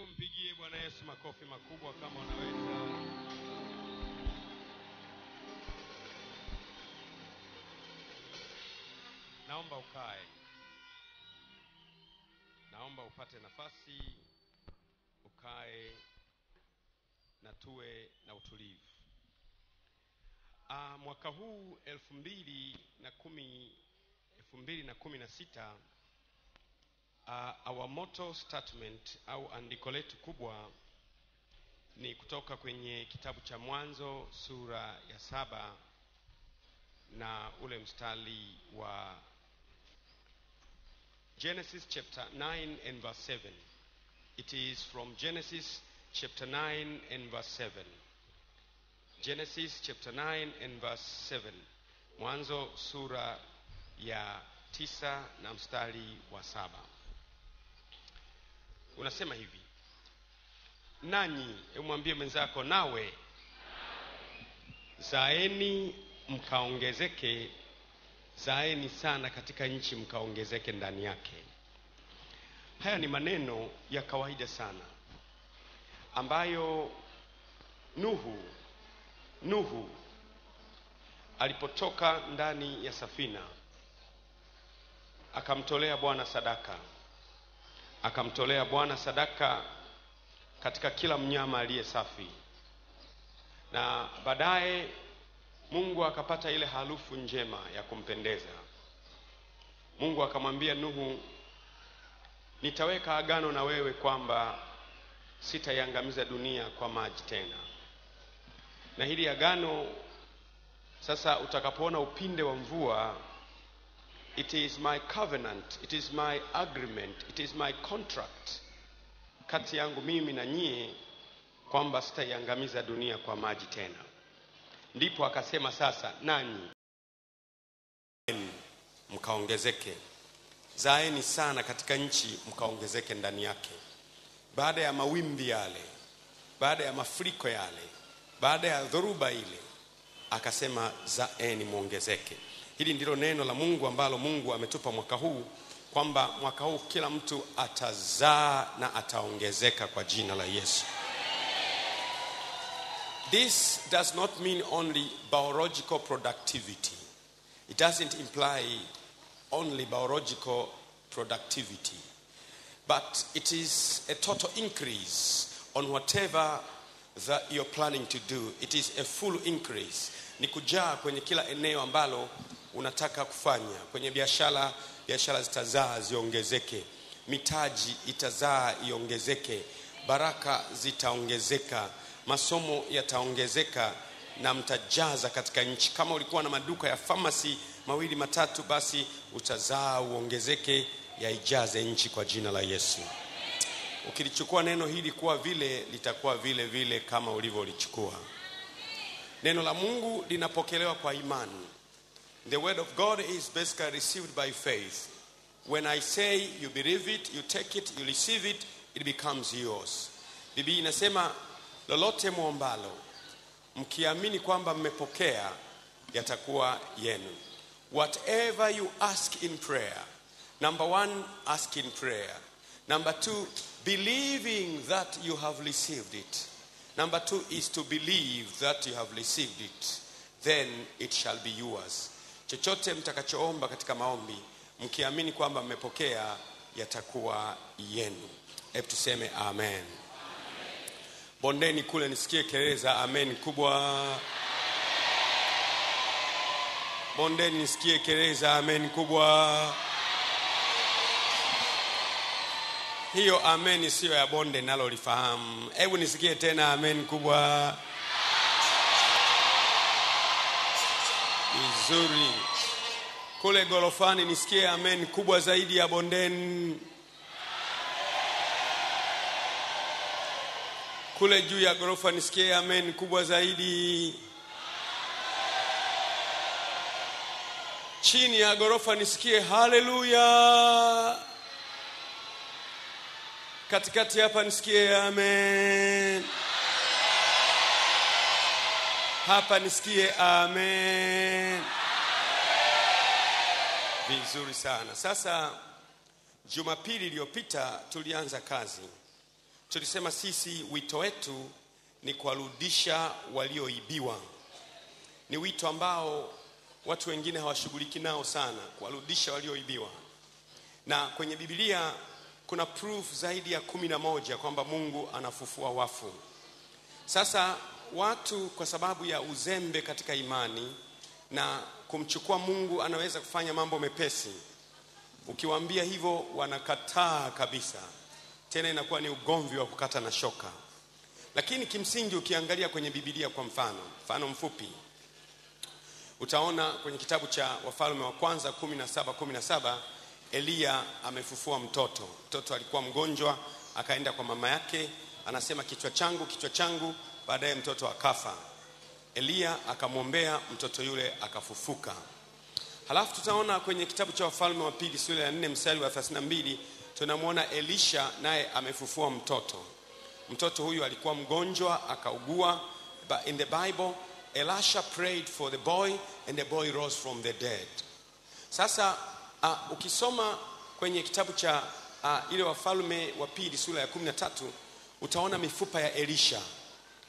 Hebu mpigie Bwana Yesu makofi makubwa kama unaweza. Naomba ukae. Naomba upate nafasi ukae na tuwe na utulivu. Mwaka huu 2016 our motto statement au andiko letu kubwa ni kutoka kwenye kitabu cha Mwanzo sura ya 7 na ule mstari wa Genesis chapter 9 and verse 7. It is from Genesis chapter 9 and verse 7. Genesis chapter 9 and verse 7. Mwanzo sura ya 9 na mstari wa 7. Unasema hivi: nanyi, umwambie mwenzako, nawe zaeni mkaongezeke, zaeni sana katika nchi mkaongezeke ndani yake. Haya ni maneno ya kawaida sana ambayo Nuhu alipotoka ndani ya safina akamtolea Bwana sadaka. Akamtolea Bwana sadaka katika kila mnyama aliye safi. Na baadaye Mungu akapata ile harufu njema ya kumpendeza. Mungu akamwambia Nuhu, nitaweka agano na wewe kwamba sitaiangamiza dunia kwa maji tena. Na hili agano sasa utakapoona upinde wa mvua, it is my covenant, it is my agreement, it is my contract kati yangu mimi na nyie kwamba sitaiangamiza dunia kwa maji tena. Ndipo akasema sasa, nanyi mkaongezeke, zaeni sana katika nchi mkaongezeke ndani yake. Baada ya mawimbi yale, baada ya mafuriko yale, baada ya dhoruba ile, akasema zaeni muongezeke. Hili ndilo neno la Mungu ambalo Mungu ametupa mwaka huu, kwamba mwaka huu kila mtu atazaa na ataongezeka kwa jina la Yesu. This does not mean only biological productivity. It doesn't imply only biological productivity. But it is a total increase on whatever that you're planning to do. It is a full increase. Ni kujaa kwenye kila eneo ambalo unataka kufanya. Kwenye biashara zitazaa ziongezeke. Mitaji itazaa iongezeke. Baraka zitaongezeka. Masomo yataongezeka na mtajaza katika nchi. Kama ulikuwa na maduka ya pharmacy 2 3, basi utazaa uongezeke, yaijaze nchi kwa jina la Yesu. Ukilichukua neno hili kuwa vile, litakuwa vile vile kama ulivyolichukua. Neno la Mungu linapokelewa kwa imani. The word of God is basically received by faith. When I say you believe it, you take it, you receive it, it becomes yours. Biblia inasema lolote muombalo mkiamini kwamba mmepokea, yatakuwa yenu. Whatever you ask in prayer, number 1, ask in prayer. Number 2, believing that you have received it. Number 2 is to believe that you have received it. Then it shall be yours. Chochote mtakachoomba katika maombi, mkiamini kwamba mmepokea, yatakuwa yenu. Hebu tuseme amen. Bondeni kule nisikie kelele za amen kubwa. Bondeni nisikie kelele za amen kubwa. Hiyo amen sio ya bonde nalo lifahamu. Hebu nisikie tena amen kubwa. Vizuri. Kule gorofani nisikie amen kubwa zaidi ya bondeni. Kule juu ya gorofa nisikie amen kubwa zaidi. Chini ya gorofa nisikie haleluya. Katikati hapa nisikie amen. Hapa nisikie amen. Vizuri sana. Sasa Jumapili iliyopita tulianza kazi. tulisema sisi wito wetu ni kuwarudisha walioibiwa. Ni wito ambao watu wengine hawashughuliki nao sana, kuwarudisha walioibiwa. Na kwenye Biblia kuna proof zaidi ya 11 kwamba Mungu anafufua wafu. Sasa watu kwa sababu ya uzembe katika imani na kumchukua Mungu anaweza kufanya mambo mepesi, ukiwaambia hivyo wanakataa kabisa. Tena inakuwa ni ugomvi wa kukata na shoka. Lakini kimsingi ukiangalia kwenye Biblia, kwa mfano mfupi, utaona kwenye kitabu cha Wafalme wa kwanza 17:17 Elia amefufua mtoto. Mtoto alikuwa mgonjwa, akaenda kwa mama yake, anasema kichwa changu, baadaye mtoto akafa. Elia akamwombea mtoto yule akafufuka. Halafu tutaona kwenye kitabu cha Wafalme wa pili sura ya 4 mstari wa 32 tunamwona Elisha naye amefufua mtoto. Mtoto huyu alikuwa mgonjwa, akaugua. But in the Bible, Elisha prayed for the boy and the boy rose from the dead. Sasa ukisoma kwenye kitabu cha ile Wafalme wa pili sura ya 13 utaona mifupa ya Elisha.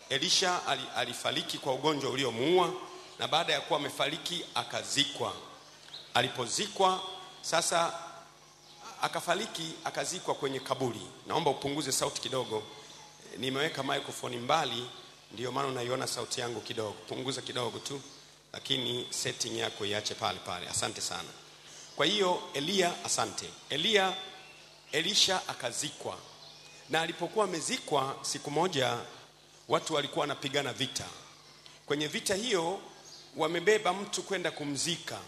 Elisha alifariki kwa ugonjwa uliomuua, na baada ya kuwa amefariki akazikwa. Alipozikwa sasa akafariki, akazikwa kwenye kaburi. Naomba upunguze sauti kidogo, nimeweka microphone mbali ndio maana unaiona sauti yangu kidogo. Punguza kidogo tu, lakini setting yako iache pale pale. Asante sana. Kwa hiyo Elisha akazikwa. Na alipokuwa amezikwa, siku moja watu walikuwa wanapigana vita. Kwenye vita hiyo wamebeba mtu kwenda kumzika.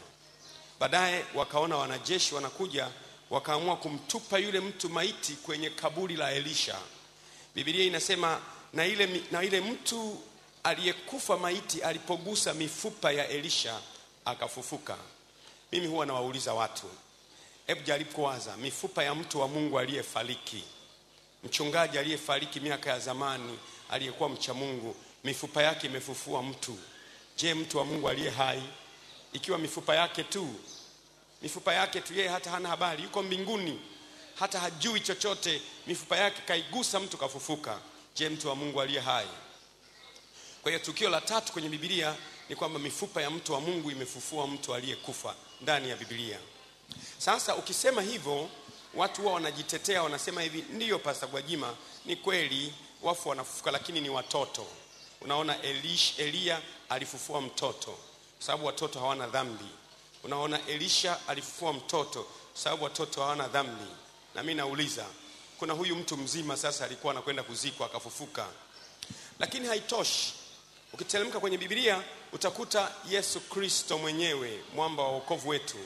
Baadaye wakaona wanajeshi wanakuja, wakaamua kumtupa yule mtu maiti kwenye kaburi la Elisha. Biblia inasema na ile mtu aliyekufa maiti alipogusa mifupa ya Elisha akafufuka. Mimi huwa nawauliza watu, hebu jaribu kuwaza mifupa ya mtu wa Mungu aliyefariki, mchungaji aliyefariki miaka ya zamani, aliyekuwa mcha Mungu, mifupa yake imefufua mtu. Je, mtu wa Mungu aliye hai, ikiwa mifupa yake tu yeye hata hana habari, yuko mbinguni, hata hajui chochote, mifupa yake kaigusa mtu kafufuka. Je, mtu wa Mungu aliye hai? Kwa hiyo tukio la tatu kwenye Biblia ni kwamba mifupa ya mtu wa Mungu imefufua mtu aliyekufa ndani ya Biblia. Sasa ukisema hivyo, watu wao wanajitetea, wanasema hivi, ndiyo Pastor Gwajima, ni kweli wafu wanafufuka, lakini ni watoto. Unaona, Elia alifufua mtoto kwa sababu watoto hawana dhambi. Unaona, Elisha alifufua mtoto sababu watoto hawana dhambi. Na mimi nauliza, kuna huyu mtu mzima sasa alikuwa anakwenda kuzikwa akafufuka. Lakini haitoshi. Ukiteremka kwenye Biblia utakuta Yesu Kristo mwenyewe, mwamba wa wokovu wetu,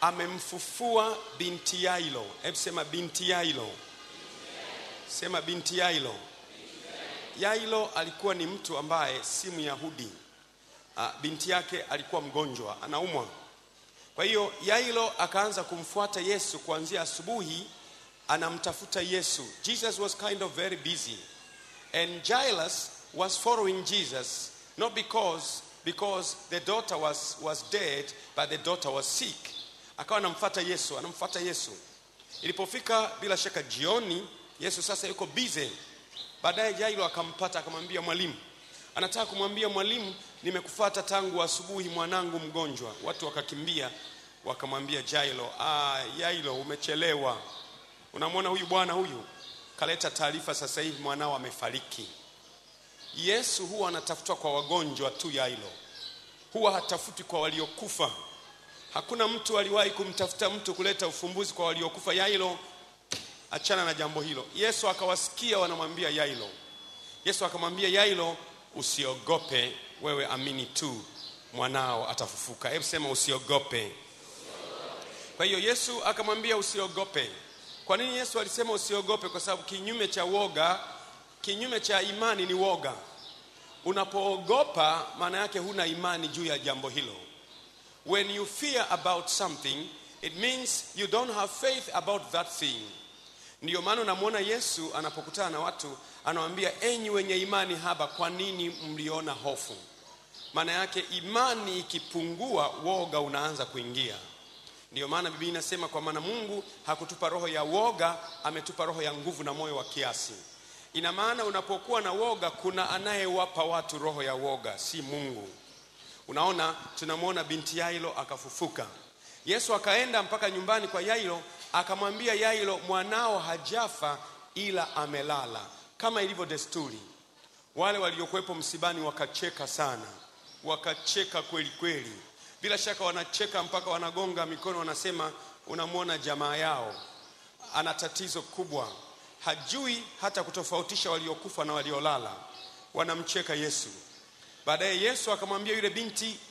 amemfufua binti Yairo. Hebu sema binti Yairo. Sema binti Yairo. Yairo alikuwa ni mtu ambaye si Myahudi. Binti yake alikuwa mgonjwa, anaumwa. Kwa hiyo Yairo akaanza kumfuata Yesu kuanzia asubuhi, anamtafuta Yesu. Jesus was kind of very busy. And Jairus was following Jesus, not because the daughter was dead, but the daughter was sick. Akawa anamfuata Yesu. Ilipofika bila shaka jioni, Yesu sasa yuko busy. Baadaye Jairo akampata, akamwambia mwalimu. Anataka kumwambia mwalimu, nimekufuata tangu asubuhi, mwanangu mgonjwa. Watu wakakimbia, wakamwambia Jairo, Yairo umechelewa. Unamwona huyu bwana huyu kaleta taarifa sasa hivi mwanao amefariki. Yesu huwa anatafutwa kwa wagonjwa tu. Yairo huwa hatafuti kwa waliokufa. Hakuna mtu aliwahi kumtafuta mtu kuleta ufumbuzi kwa waliokufa. Yairo, achana na jambo hilo. Yesu akawasikia wanamwambia Yairo. Yesu akamwambia Yairo, usiogope, wewe amini tu, mwanao atafufuka. Hebu sema usiogope. Kwa hiyo Yesu akamwambia usiogope. Kwa nini Yesu alisema usiogope? Kwa sababu kinyume cha imani ni woga. Unapoogopa maana yake huna imani juu ya jambo hilo. When you fear about something, it means you don't have faith about that thing. Ndiyo maana unamwona Yesu anapokutana na watu anawaambia, enyi wenye imani haba, kwa nini mliona hofu? Maana yake imani ikipungua, woga unaanza kuingia. Ndiyo maana Biblia inasema, kwa maana Mungu hakutupa roho ya woga, ametupa roho ya nguvu na moyo wa kiasi. Ina maana unapokuwa na woga, kuna anayewapa watu roho ya woga, si Mungu. Unaona, tunamwona binti Yairo akafufuka. Yesu akaenda mpaka nyumbani kwa Yairo, akamwambia Yairo, mwanao hajafa ila amelala. Kama ilivyo desturi, wale waliokuwepo msibani wakacheka sana, wakacheka kweli kweli. Bila shaka wanacheka mpaka wanagonga mikono, wanasema unamwona jamaa yao ana tatizo kubwa, hajui hata kutofautisha waliokufa na waliolala. Wanamcheka Yesu. Baadaye Yesu akamwambia yule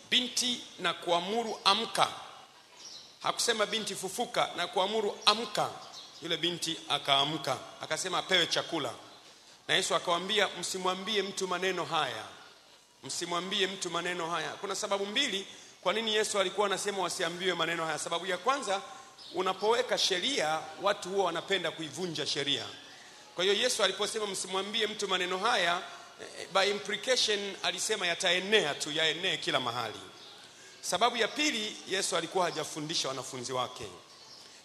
binti na kuamuru amka. Hakusema binti fufuka, na kuamuru amka. Yule binti akaamka, akasema apewe chakula. Na Yesu akamwambia, msimwambie mtu maneno haya. Msimwambie mtu maneno haya. Kuna sababu mbili kwa nini Yesu alikuwa anasema wasiambiwe maneno haya. Sababu ya kwanza, unapoweka sheria, watu huwa wanapenda kuivunja sheria. Kwa hiyo Yesu aliposema msimwambie mtu maneno haya, by implication alisema yataenea tu, yaenee kila mahali. Sababu ya pili, Yesu alikuwa hajafundisha wanafunzi wake.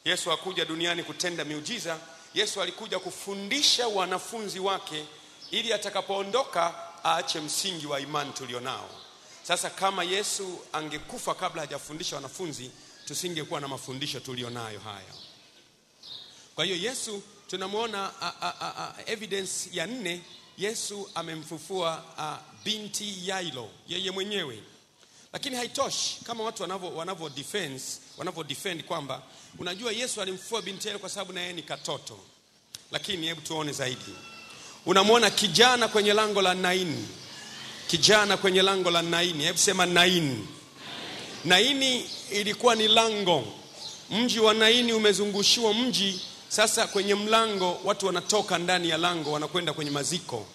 Yesu hakuja duniani kutenda miujiza. Yesu alikuja kufundisha wanafunzi wake ili atakapoondoka aache msingi wa imani tulionao. Sasa kama Yesu angekufa kabla hajafundisha wanafunzi, tusingekuwa na mafundisho tulionayo haya. Kwa hiyo Yesu tunamwona evidence ya 4, Yesu amemfufua binti Yairo yeye mwenyewe. Lakini haitoshi kama watu wanavyo defend kwamba unajua Yesu alimfufua binti Yairo kwa sababu na yeye ni katoto. Lakini hebu tuone zaidi. Unamwona kijana kwenye lango la Naini. Kijana kwenye lango la Naini. Hebu sema Naini. Naini ilikuwa ni lango. Mji wa Naini umezungushiwa mji. Sasa kwenye mlango watu wanatoka ndani ya lango wanakwenda kwenye maziko.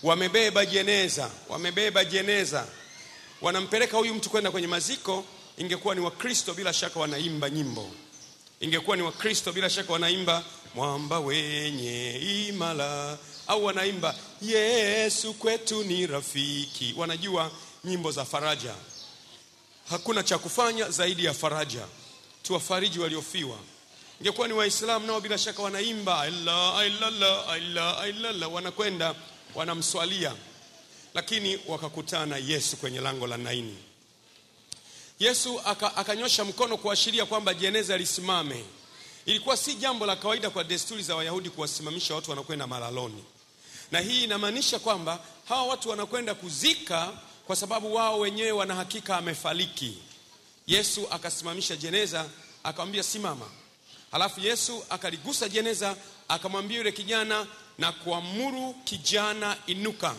Wamebeba jeneza. Wanampeleka huyu mtu kwenda kwenye maziko. Ingekuwa ni Wakristo bila shaka wanaimba nyimbo. Ingekuwa ni Wakristo bila shaka wanaimba mwamba wenye imara, au wanaimba Yesu kwetu ni rafiki. Wanajua nyimbo za faraja. Hakuna cha kufanya zaidi ya faraja. Tuwafariji waliofiwa. Ingekuwa ni Waislamu nao bila shaka wanaimba Allah, wanakwenda wanamswalia. Lakini wakakutana Yesu kwenye lango la Naini. Yesu akanyosha mkono kuashiria kwamba jeneza lisimame. Ilikuwa si jambo la kawaida kwa desturi za Wayahudi kuwasimamisha watu wanakwenda malaloni. Na hii inamaanisha kwamba hawa watu wanakwenda kuzika kwa sababu wao wenyewe wana hakika amefariki. Yesu akasimamisha jeneza, akamwambia simama. Halafu Yesu akaligusa jeneza, akamwambia yule kijana na kuamuru kijana inuka.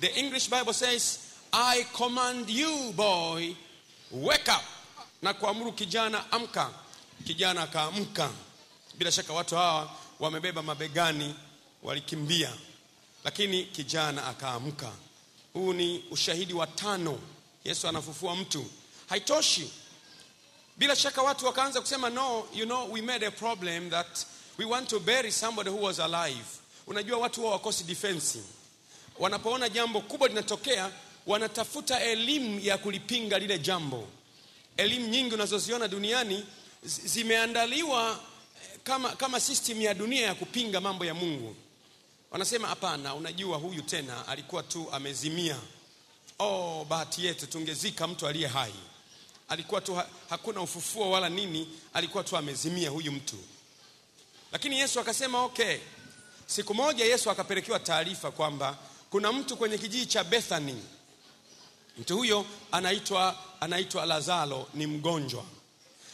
The English Bible says, I command you boy, wake up. Na kuamuru kijana amka. Kijana akaamka. Bila shaka watu hawa wamebeba mabegani walikimbia. Lakini kijana akaamka. Huu ni ushahidi wa 5. Yesu anafufua mtu. Haitoshi. Bila shaka watu wakaanza kusema no, we made a problem that we want to bury somebody who was alive. Unajua watu wao wakosi defense. Wanapoona jambo kubwa linatokea, wanatafuta elimu ya kulipinga lile jambo. Elimu nyingi unazoziona duniani zimeandaliwa kama system ya dunia ya kupinga mambo ya Mungu. Wanasema hapana, unajua huyu tena alikuwa tu amezimia. Bahati yetu tungezika mtu aliye hai. Alikuwa tu hakuna ufufuo wala nini, alikuwa tu amezimia huyu mtu. Lakini Yesu akasema okay. Siku moja Yesu akapelekewa taarifa kwamba kuna mtu kwenye kijiji cha Bethany. Mtu huyo anaitwa Lazaro, ni mgonjwa.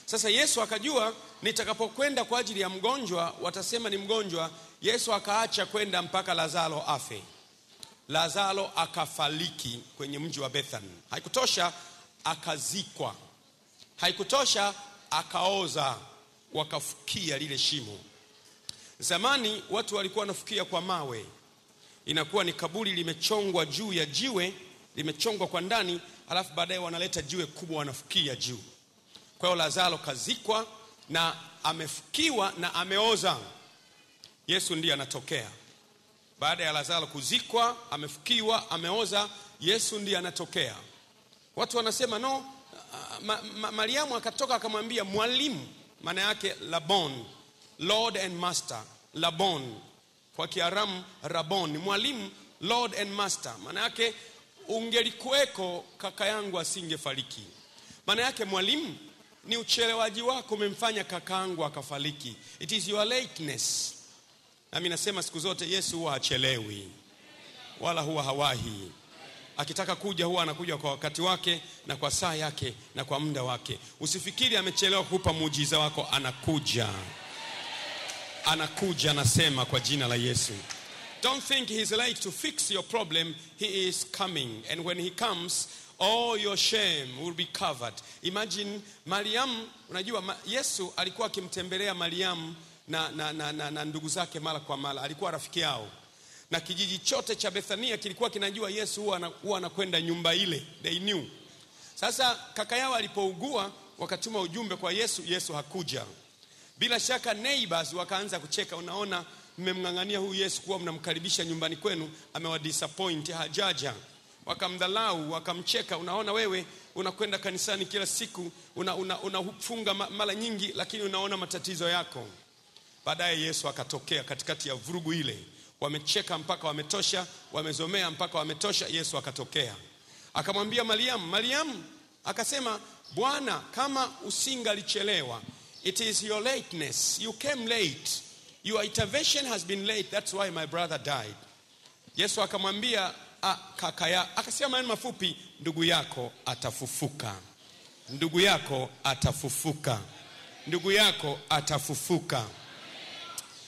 Sasa Yesu akajua nitakapokwenda kwa ajili ya mgonjwa watasema ni mgonjwa. Yesu akaacha kwenda mpaka Lazaro afe. Lazaro akafariki kwenye mji wa Bethany. Haikutosha, akazikwa. Haikutosha, akaoza, wakafukia lile shimo. Zamani watu walikuwa wanafukia kwa mawe. Inakuwa ni kaburi limechongwa juu ya jiwe, limechongwa kwa ndani, alafu baadaye wanaleta jiwe kubwa wanafukia juu. Kwa hiyo Lazaro kazikwa na amefukiwa na ameoza. Yesu ndiye anatokea. Baada ya Lazaro kuzikwa, amefukiwa, ameoza, Yesu ndiye anatokea. Watu wanasema no, Mariamu akatoka akamwambia mwalimu, maana yake Labon, Lord and Master, Labon kwa Kiaramu Rabon, mwalimu, Lord and Master. Maana yake ungelikuweko kaka yangu asingefariki. Maana yake mwalimu, ni uchelewaji wako umemfanya kaka yangu akafariki. It is your lateness. Na mimi nasema siku zote Yesu huwa hachelewi wala huwa hawahi. Akitaka kuja huwa anakuja kwa wakati wake na kwa saa yake na kwa muda wake. Usifikiri amechelewa kukupa muujiza wako, anakuja. Anakuja, nasema kwa jina la Yesu. Don't think he's late to fix your problem. He is coming, and when he comes, all your shame will be covered. Imagine Mariam, unajua Yesu alikuwa akimtembelea Mariam na ndugu zake mara kwa mara. Alikuwa rafiki yao. Na kijiji chote cha Bethania kilikuwa kinajua Yesu huwa anakwenda nyumba ile. They knew. Sasa kaka yao alipougua, wakatuma ujumbe kwa Yesu, Yesu hakuja. Bila shaka neighbors wakaanza kucheka, unaona mmemngangania huyu Yesu kuwa mnamkaribisha nyumbani kwenu, amewadisappoint, hajaja. Wakamdhalau, wakamcheka, unaona wewe unakwenda kanisani kila siku, unafunga mara nyingi, lakini unaona matatizo yako. Baadaye Yesu akatokea katikati ya vurugu ile. Wamecheka mpaka wametosha, wamezomea mpaka wametosha. Yesu akatokea. Akamwambia Mariam, akasema, Bwana, kama usingalichelewa, it is your lateness. You came late. Your intervention has been late. That's why my brother died. Yesu akamwambia kaka akasema maneno mafupi, ndugu yako atafufuka. Ndugu yako atafufuka. Ndugu yako atafufuka.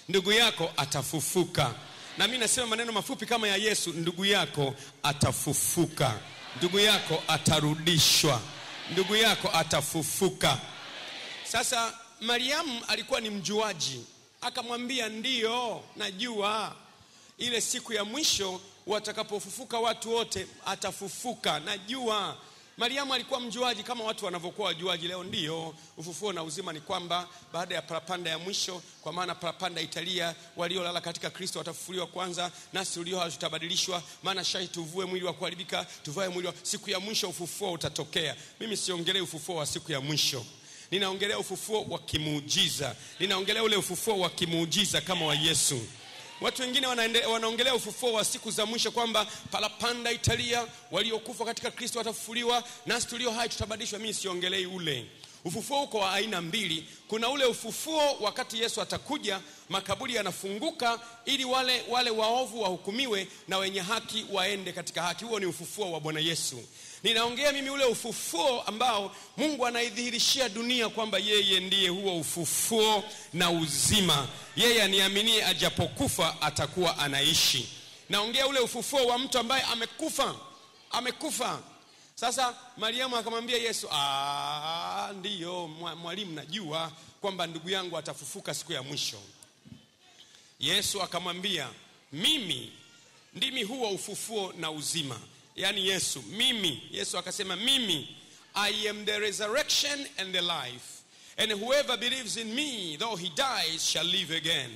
Ndugu yako atafufuka. Na mimi nasema maneno mafupi kama ya Yesu, ndugu yako atafufuka. Ndugu yako atarudishwa. Ndugu yako atafufuka. Sasa Mariam alikuwa ni mjuaji. Akamwambia, ndio, najua ile siku ya mwisho watakapofufuka watu wote atafufuka, najua. Mariamu alikuwa mjuaji kama watu wanavyokuwa wajuaji leo. Ndio, ufufuo na uzima ni kwamba baada ya parapanda ya mwisho, kwa maana parapanda italia, waliolala katika Kristo watafufuliwa kwanza, nasi tulio hai tutabadilishwa. Maana shai tuvue mwili wa kuharibika, tuvae mwili wa siku ya mwisho, ufufuo utatokea. Mimi siongelee ufufuo wa siku ya mwisho. Ninaongelea ufufuo wa kimuujiza. Ninaongelea ule ufufuo wa kimuujiza kama wa Yesu. Watu wengine wanaongelea ufufuo wa siku za mwisho kwamba parapanda italia, waliokufa katika Kristo watafufuliwa, nasi tulio hai tutabadilishwa. Mimi siongelei ule. Ufufuo uko wa aina mbili. Kuna ule ufufuo wakati Yesu atakuja, makaburi yanafunguka ili wale waovu wahukumiwe na wenye haki waende katika haki. Huo ni ufufuo wa Bwana Yesu. Ninaongea mimi ule ufufuo ambao Mungu anaidhihirishia dunia kwamba yeye ndiye huo ufufuo na uzima. Yeye aniaminie ajapokufa atakuwa anaishi. Naongea ule ufufuo wa mtu ambaye amekufa. Sasa Mariamu akamwambia Yesu, ndiyo mwalimu, najua kwamba ndugu yangu atafufuka siku ya mwisho. Yesu akamwambia, mimi ndimi huo ufufuo na uzima. Yani Yesu akasema, mimi, I am the resurrection and the life. And whoever believes in me, though he dies, shall live again.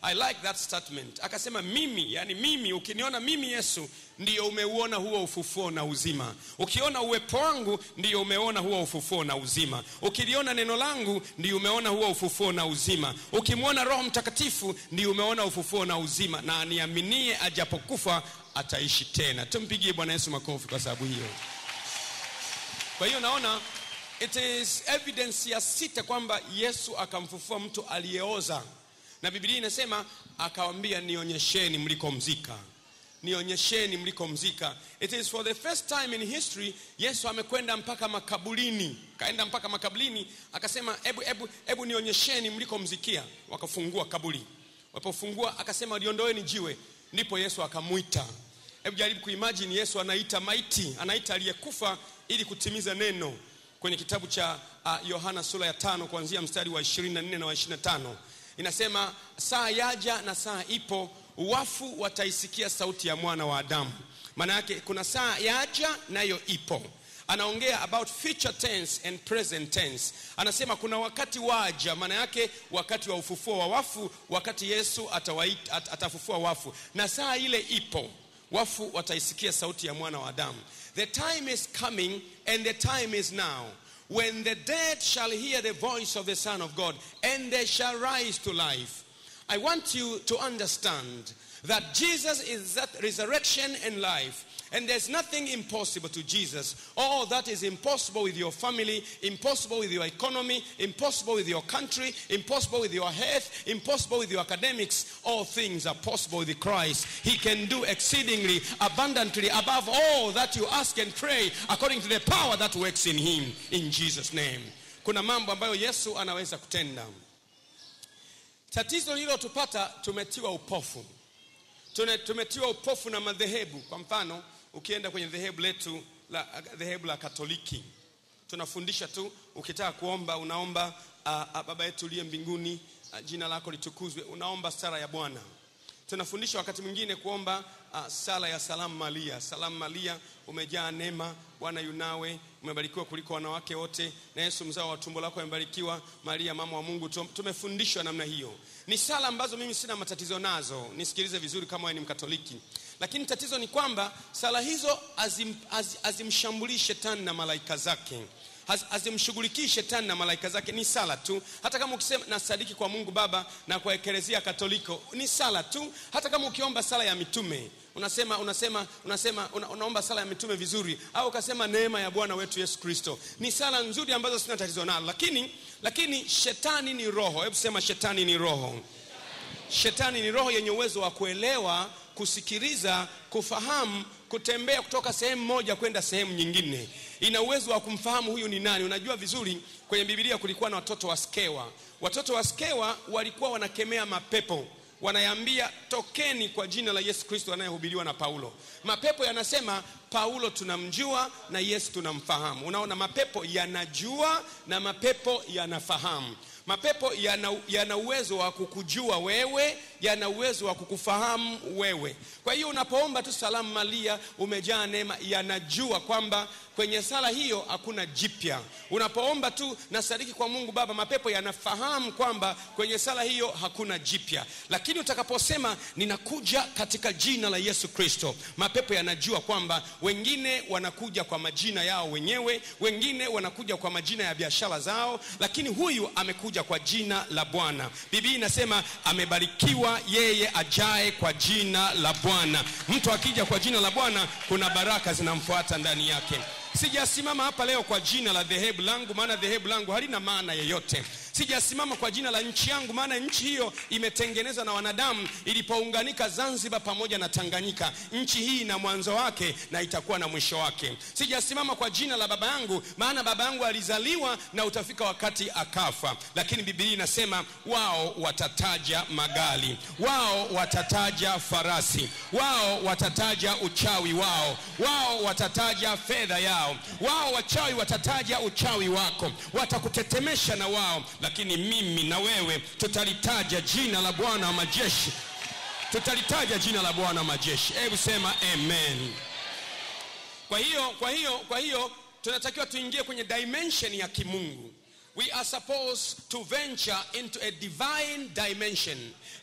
I like that statement. Akasema mimi, yani mimi, ukiniona mimi Yesu, ndiyo umeuona huo ufufuo na uzima. Ukiona uwepo wangu, ndiyo umeona huo ufufuo na uzima. Ukiliona neno langu, ndiyo umeona huo ufufuo na uzima. Ukimwona Roho Mtakatifu, ndiyo umeona ufufuo na uzima. Na aniaminie ajapokufa ataishi tena. Tumpigie Bwana Yesu makofi kwa sababu hiyo. Kwa hiyo naona it is evidence ya sita kwamba Yesu akamfufua mtu aliyeoza. Na Biblia inasema akawaambia, nionyesheni mlikomzika. Nionyesheni mlikomzika. It is for the first time in history Yesu amekwenda mpaka makaburini. Kaenda mpaka makaburini, akasema ebu nionyesheni mlikomzikia. Wakafungua kaburi. Walipofungua akasema, liondoeni jiwe. Ndipo Yesu akamuita. Hebu jaribu kuimagine Yesu anaita maiti, anaita aliyekufa ili kutimiza neno. Kwenye kitabu cha Yohana sura ya 5 kuanzia mstari wa 24 na wa 25. Inasema, saa yaja na saa ipo, wafu wataisikia sauti ya mwana wa Adamu. Maana yake kuna saa yaja nayo ipo. Anaongea about future tense and present tense. Anasema kuna wakati waja, maana yake wakati wa ufufuo wa wafu, wakati Yesu atafufua wafu. Na saa ile ipo, wafu wataisikia sauti ya mwana wa Adamu. The time is coming and the time is now, when the dead shall hear the voice of the Son of God, and they shall rise to life. I want you to understand that Jesus is that resurrection and life. And there's nothing impossible to Jesus. All that is impossible with your family, impossible with your economy, impossible with your country, impossible with your health, impossible with your academics. All things are possible with Christ. He can do exceedingly, abundantly, above all that you ask and pray, according to the power that works in him. In Jesus' name. Kuna mambo ambayo Yesu anaweza kutenda. Tatizo hilo tupata, tumetiwa upofu. Tumetiwa upofu na madhehebu. Kwa mfano, ukienda kwenye dhehebu la Katoliki, tunafundisha tu ukitaka kuomba unaomba Baba yetu uliye mbinguni, jina lako litukuzwe, unaomba sala ya Bwana. Tunafundisha wakati mwingine kuomba sala ya Salamu Maria. Salamu Maria, umejaa neema, Bwana yu nawe, umebarikiwa kuliko wanawake wote, na Yesu mzao wa tumbo lako amebarikiwa. Maria mama wa Mungu. Tumefundishwa namna hiyo. Ni sala ambazo mimi sina matatizo nazo. Nisikilize vizuri kama wewe ni Mkatoliki. Lakini tatizo ni kwamba sala hizo azimshambulii shetani na malaika zake. Azimshughulikii shetani na malaika zake. Ni sala tu. Hata kama ukisema nasadiki kwa Mungu Baba na kwa Eklezia Katoliko, ni sala tu. Hata kama ukiomba sala ya mitume, unaomba sala ya mitume vizuri, au ukasema neema ya Bwana wetu Yesu Kristo, ni sala nzuri ambazo sina tatizo nazo. Lakini shetani ni roho. Hebu sema shetani ni roho. Shetani ni roho yenye uwezo wa kuelewa, kusikiliza, kufahamu, kutembea kutoka sehemu moja kwenda sehemu nyingine. Ina uwezo wa kumfahamu huyu ni nani. Unajua vizuri kwenye Biblia kulikuwa na watoto wa Skewa. Watoto wa Skewa walikuwa wanakemea mapepo. Wanayambia tokeni kwa jina la Yesu Kristo anayehubiriwa na Paulo. Mapepo yanasema Paulo tunamjua na Yesu tunamfahamu. Unaona, mapepo yanajua na mapepo yanafahamu. Mapepo yana uwezo wa kukujua wewe, yana uwezo wa kukufahamu wewe. Kwa hiyo unapoomba tu Salamu Maria, umejaa neema, yanajua kwamba kwenye sala hiyo hakuna jipya. Unapoomba tu nasadiki kwa Mungu Baba, mapepo yanafahamu kwamba kwenye sala hiyo hakuna jipya. Lakini utakaposema ninakuja katika jina la Yesu Kristo, mapepo yanajua kwamba wengine wanakuja kwa majina yao wenyewe, wengine wanakuja kwa majina ya biashara zao, lakini huyu amekuja kwa jina la Bwana. Biblia inasema amebarikiwa yeye ajaye kwa jina la Bwana. Mtu akija kwa jina la Bwana, kuna baraka zinamfuata ndani yake. Sijasimama hapa leo kwa jina la dhehebu langu, maana dhehebu langu halina maana yoyote. Sijasimama kwa jina la nchi yangu, maana nchi hiyo imetengenezwa na wanadamu ilipounganika Zanzibar pamoja na Tanganyika. Nchi hii ina mwanzo wake na itakuwa na mwisho wake. Sijasimama kwa jina la baba yangu, maana baba yangu alizaliwa na utafika wakati akafa. Lakini Biblia inasema wao watataja magari, wao watataja farasi, wao watataja uchawi wao, wao watataja fedha yao, wao wachawi watataja uchawi wako, watakutetemesha na wao. Lakini mimi na wewe tutalitaja jina la Bwana wa majeshi. Tutalitaja jina la Bwana wa majeshi. Hebu sema amen. Kwa hiyo tunatakiwa tuingie kwenye dimension ya kimungu. We are supposed to venture into a divine dimension.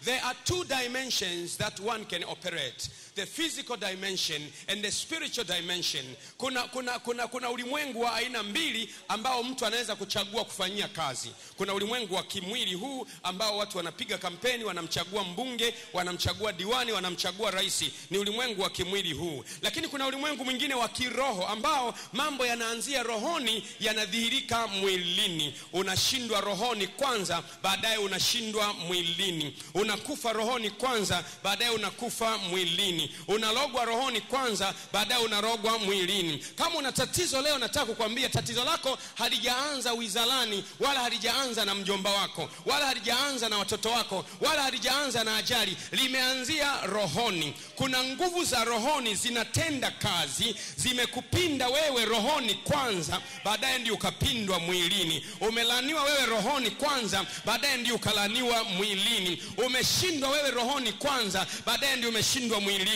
There are two dimensions that one can operate. The physical dimension and the spiritual dimension. Kuna ulimwengu wa aina mbili ambao mtu anaweza kuchagua kufanyia kazi. Kuna ulimwengu wa kimwili huu ambao watu wanapiga kampeni, wanamchagua mbunge, wanamchagua diwani, wanamchagua rais. Ni ulimwengu wa kimwili huu. Lakini kuna ulimwengu mwingine wa kiroho ambao mambo yanaanzia rohoni, yanadhihirika mwilini. Unashindwa rohoni kwanza, baadaye unashindwa mwilini. Unakufa rohoni kwanza, baadaye unakufa mwilini. Unalogwa rohoni kwanza, baadaye unarogwa mwilini. Kama una tatizo leo, nataka kukwambia tatizo lako halijaanza wizarani, wala halijaanza na mjomba wako, wala halijaanza na watoto wako, wala halijaanza na ajali. Limeanzia rohoni. Kuna nguvu za rohoni zinatenda kazi, zimekupinda wewe rohoni kwanza, baadaye ndio ukapindwa mwilini. Umelaniwa wewe rohoni kwanza, baadaye ndio ukalaniwa mwilini. Umeshindwa wewe rohoni kwanza, baadaye ndio umeshindwa mwilini.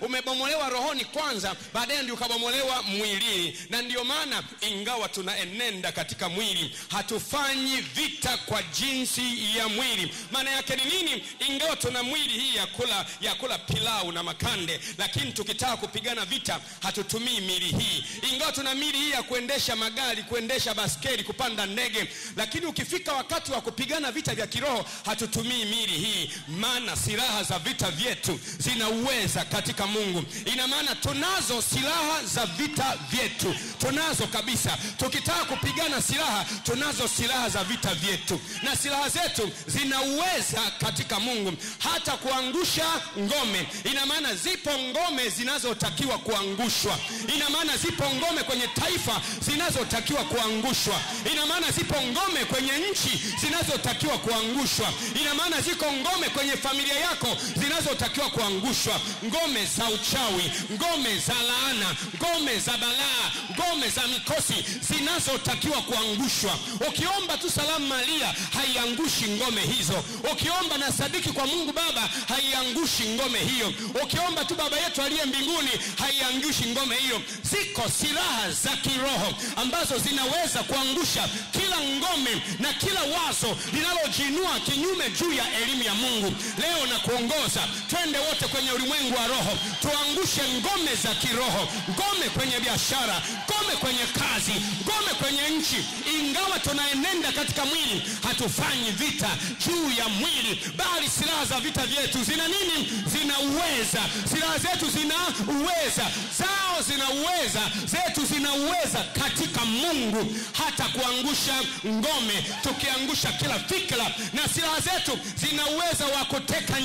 Umebomolewa rohoni kwanza, baadaye ndio ukabomolewa mwilini. Na ndio maana ingawa tunaenenda katika mwili, hatufanyi vita kwa jinsi ya mwili. Maana yake ni nini? Ingawa tuna mwili hii ya kula pilau na makande, lakini tukitaka kupigana vita hatutumii mili hii. Ingawa tuna mili hii ya kuendesha magari, kuendesha baskeli, baskeli, kupanda ndege. Lakini ukifika wakati wa kupigana vita vya kiroho, hatutumii miili hii, maana silaha za vita vyetu zina uweza katika Mungu. Ina maana tunazo silaha za vita vyetu, tunazo kabisa. Tukitaka kupigana silaha, tunazo silaha za vita vyetu, na silaha zetu zina uweza katika Mungu hata kuangusha ngome. Ina maana zipo ngome zinazotakiwa kuangushwa. Ina maana zipo ngome kwenye taifa zinazotakiwa kuangushwa. Ina maana zipo ngome kwenye nchi zinazotakiwa kuangushwa. Ina maana ziko ngome kwenye familia yako zinazotakiwa kuangushwa. Ngome za uchawi, ngome za laana, ngome za balaa, ngome za mikosi zinazotakiwa kuangushwa. Ukiomba tu salamu Maria haiangushi ngome hizo. Ukiomba na sadiki kwa Mungu Baba haiangushi ngome hiyo. Ukiomba tu Baba yetu aliye mbinguni haiangushi ngome hiyo. Ziko silaha za kiroho ambazo zinaweza kuangusha kila ngome na kila wazo linalojiinua kinyume juu ya elimu ya Mungu. Leo na kuongoza twende wote kwenye ulimwengu wa roho, tuangushe ngome za kiroho, ngome kwenye biashara, ngome kwenye kazi, ngome kwenye nchi. Ingawa tunaenenda katika mwili, hatufanyi vita juu ya mwili, bali silaha za vita vyetu zina nini? Zina uweza. Silaha zetu zina uweza, zao zina uweza, zetu zina uweza katika Mungu hata kuangusha ngome. Tukiangusha kila fikra, na silaha zetu zina uweza wa kuteka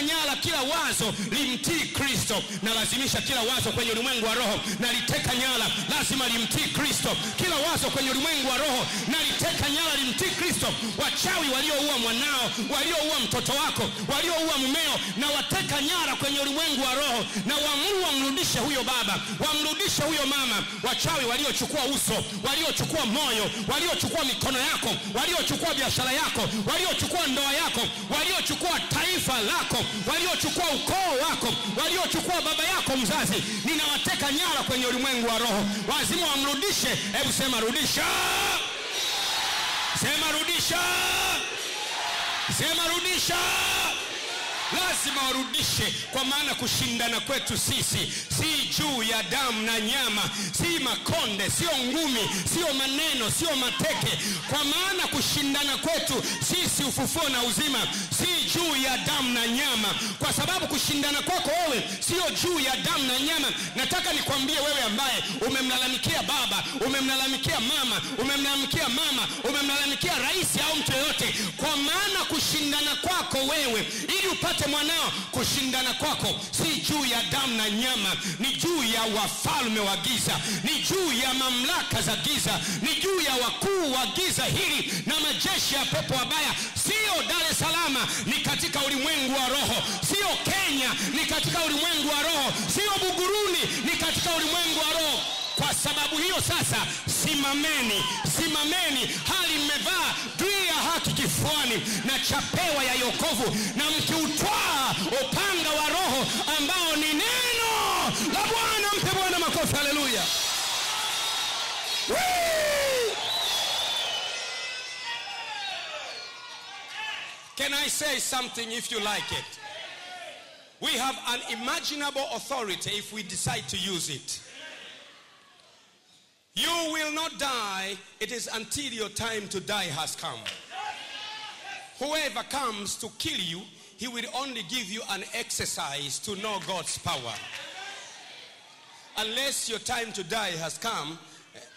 nyara kila wazo limtii Kristo. Na lazimisha kila wazo kwenye ulimwengu wa roho na liteka nyara, lazima limtii Kristo. Kila wazo kwenye ulimwengu wa roho na liteka nyara, limtii Kristo. Wachawi walioua mwanao, walioua mtoto wako, walioua mumeo, na wateka nyara kwenye ulimwengu wa roho, na waamuru wamrudishe huyo baba, wamrudishe huyo mama. Wachawi waliochukua uso, waliochukua moyo, waliochukua mikono yako, waliochukua biashara yako, waliochukua ndoa yako, waliochukua taifa lako, waliochukua ukoo wako, waliochukua baba yako mzazi, ninawateka nyara kwenye ulimwengu wa roho. Lazima wamrudishe. Hebu sema rudisha. Sema rudisha. Sema rudisha. Lazima warudishe, kwa maana kushindana kwetu sisi si juu ya damu na nyama, si makonde, sio ngumi, sio maneno, sio mateke. Kwa maana kushindana kwetu sisi ufufuo na uzima si juu ya damu na nyama. Kwa sababu kushindana kwako wewe sio juu ya damu na nyama. Nataka nikwambie wewe ambaye umemlalamikia baba, umemlalamikia mama, umemlalamikia rais au mtu yoyote, kwa maana kushindana kwako wewe ili upate mwanao, kushindana kwako si juu ya damu na nyama, ni juu ya wafalme wa giza, ni juu ya mamlaka za giza, ni juu ya wakuu wa giza hili na majeshi ya pepo wabaya. Sio Dar es Salaam, ni katika ulimwengu wa roho. Sio Kenya, ni katika ulimwengu wa roho. Sio Buguruni, ni katika ulimwengu wa roho. Kwa sababu hiyo sasa simameni hali mmevaa dui ya haki kifuani na chapewa ya yokovu, na mkiutwaa upanga wa roho ambao ni neno la Bwana. Mpe Bwana makofi. Haleluya. Can I say something if you like it? We have unimaginable authority if we decide to use it. You will not die. It is until your time to die has come. Whoever comes to kill you, he will only give you an exercise to know God's power. Unless your time to die has come,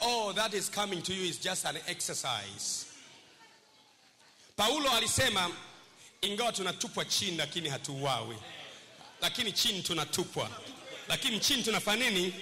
all that is coming to you is just an exercise. Paulo alisema, ingawa tunatupwa chini lakini hatuuawi. Lakini chini tunatupwa. Lakini chini tunafanya nini?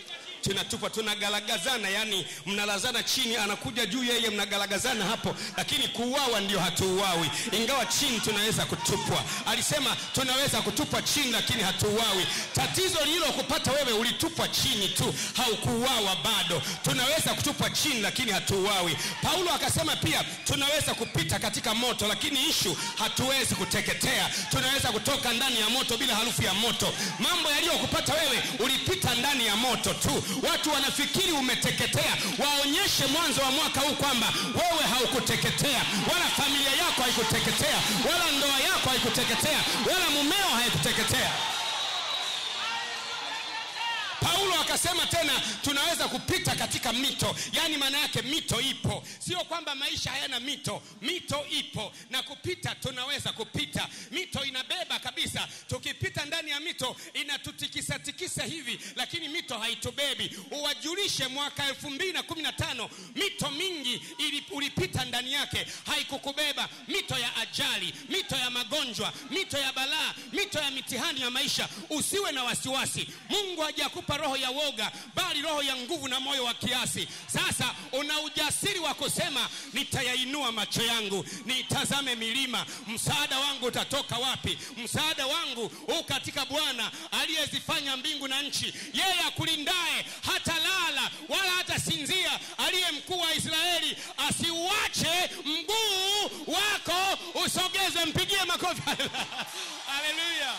Tunatupwa, tunagalagazana, yani mnalazana chini, anakuja juu yeye, mnagalagazana hapo. Lakini kuuawa ndio hatuuawi. Ingawa chini tunaweza kutupwa. Alisema tunaweza kutupwa chini lakini hatuuawi. Tatizo lililokupata wewe, ulitupwa chini tu, haukuuawa bado. Tunaweza kutupwa chini lakini hatuuawi. Paulo akasema pia tunaweza kupita katika moto, lakini issue hatuwezi kuteketea. Tunaweza kutoka ndani ya moto bila harufu ya moto. Mambo yaliyokupata wewe, ulipita ndani ya moto tu. Watu wanafikiri umeteketea. Waonyeshe mwanzo wa mwaka huu kwamba wewe haukuteketea, wala familia yako haikuteketea, wala ndoa yako haikuteketea, wala mumeo haikuteketea. Paulo akasema tena tunaweza kupita katika mito. Yani maana yake mito ipo. Sio kwamba maisha hayana mito. Mito ipo na kupita tunaweza kupita. Mito inabeba kabisa. Tukipita ndani ya mito inatutikisa tikisa hivi, lakini mito haitubebi. Uwajulishe mwaka 2015 mito mingi ulipita ndani yake haikukubeba. Mito ya ajali, mito ya magonjwa, mito ya balaa, mito ya mitihani ya maisha. Usiwe na wasiwasi. Mungu hajakupa roho ya woga, bali roho ya nguvu na moyo wa kiasi. Sasa una ujasiri wa kusema nitayainua macho yangu, nitazame milima. Msaada wangu utatoka wapi? Msaada wangu u katika Bwana aliyezifanya mbingu na nchi. Yeye akulindaye hata lala wala hata sinzia, aliye mkuu wa Israeli. Asiuache mguu wako usogeze. Mpigie makofi. Haleluya.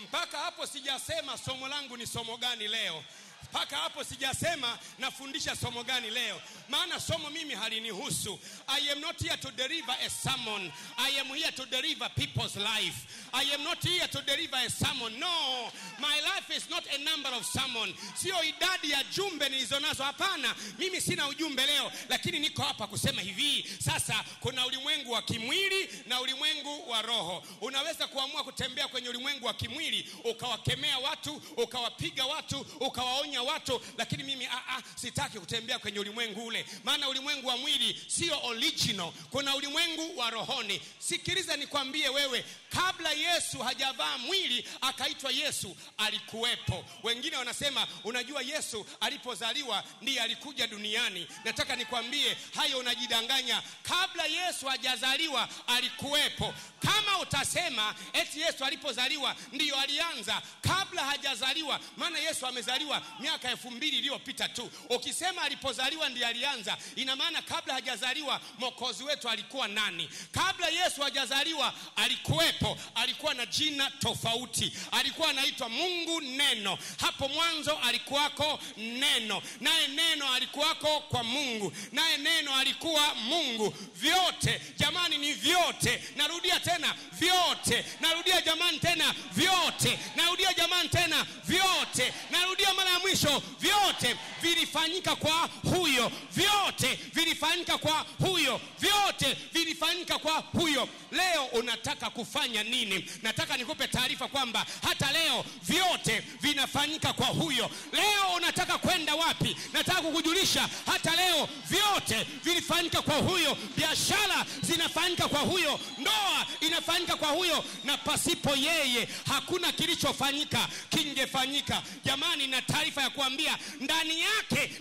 Mpaka hapo sijasema somo langu ni somo gani leo. Mpaka hapo sijasema nafundisha somo gani leo. Maana somo mimi halinihusu. I am not here to deliver a sermon. I am here to deliver people's life. I am not here to deliver a sermon. No, my life is not a number of sermon. Sio idadi ya jumbe nilizonazo, hapana. Mimi sina ujumbe leo, lakini niko hapa kusema hivi. Sasa kuna ulimwengu wa kimwili na ulimwengu wa roho. Unaweza kuamua kutembea kwenye ulimwengu wa kimwili, ukawakemea watu, ukawapiga watu, ukawaonya watu, lakini mimi sitaki kutembea kwenye ulimwengu ule. Maana ulimwengu wa mwili sio original. Kuna ulimwengu wa rohoni. Sikiliza nikwambie wewe, kabla Yesu hajavaa mwili akaitwa Yesu, alikuwepo. Wengine wanasema unajua Yesu alipozaliwa ndiye alikuja duniani. Nataka nikwambie hayo unajidanganya. Kabla Yesu hajazaliwa alikuwepo. Kama utasema eti Yesu alipozaliwa ndiyo alianza, kabla hajazaliwa, maana Yesu amezaliwa miaka 2000 iliyopita tu. Ukisema alipozaliwa ndiye alianza, ina maana kabla hajazaliwa Mwokozi wetu alikuwa nani? Kabla Yesu hajazaliwa alikuwepo. Alikuwa na jina tofauti. Alikuwa anaitwa Mungu Neno. Hapo mwanzo alikuwako Neno, naye Neno alikuwako kwa Mungu, naye Neno alikuwa Mungu. Vyote jamani, ni vyote. Narudia tena, vyote. Narudia jamani tena, vyote. Narudia jamani tena, vyote. Narudia mara ya mwisho, vyote vilifanyika kwa huyo. Vyote vilifanyika kwa huyo. Vyote vilifanyika kwa huyo. Leo unataka kufanya nini? Nataka nikupe taarifa kwamba hata leo vyote vinafanyika kwa huyo. Leo unataka kwenda wapi? Nataka kukujulisha hata leo vyote vilifanyika kwa huyo. Biashara zinafanyika kwa huyo. Ndoa inafanyika kwa huyo. Na pasipo yeye hakuna kilichofanyika kingefanyika. Jamani, na taarifa ya kuambia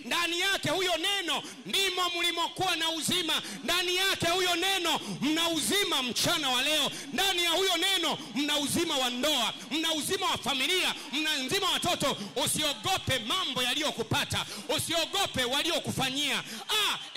ndani yake huyo Neno ndimo mlimokuwa na uzima. Ndani yake huyo Neno mna uzima mchana wa leo. Ndani ya huyo Neno mna uzima wa ndoa, mna uzima wa familia, mna uzima wa watoto. Usiogope mambo yaliyokupata, usiogope waliokufanyia.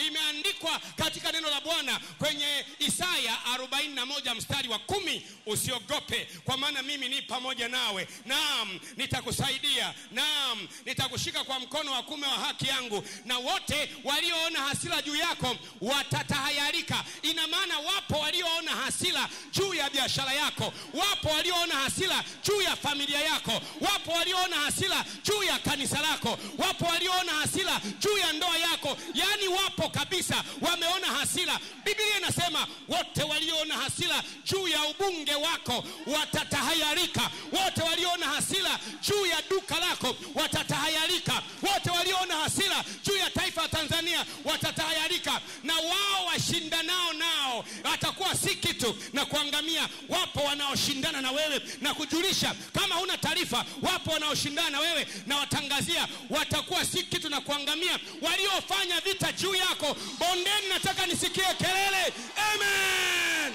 Imeandikwa katika neno la Bwana kwenye Isaya 41 mstari wa 10, usiogope kwa maana mimi ni pamoja nawe. Naam, nitakusaidia. Naam, nitakushika kwa mkono wa kuume wa haki yangu. Na wote walioona hasira juu yako watatahayarika. Ina maana wapo walioona hasira juu ya biashara yako, wapo walioona hasira juu ya familia yako, wapo walioona hasira juu ya kanisa lako, wapo walioona hasira juu ya ndoa yako. Yani wapo kabisa wameona hasira. Biblia inasema wote walioona hasira juu ya ubunge wako watatahayarika. Wote walioona hasira juu ya duka lako watatahayarika. Wote walioona hasira juu ya taifa la Tanzania watatahayarika. Na wao washindanao nao atakuwa si kitu na kuangamia. Wapo wanaoshindana na wewe na kujulisha, kama huna taarifa, wapo wanaoshindana na wewe na watangazia, watakuwa si kitu na kuangamia. Waliofanya vita juu yako bondeni, nataka nisikie kelele. Amen.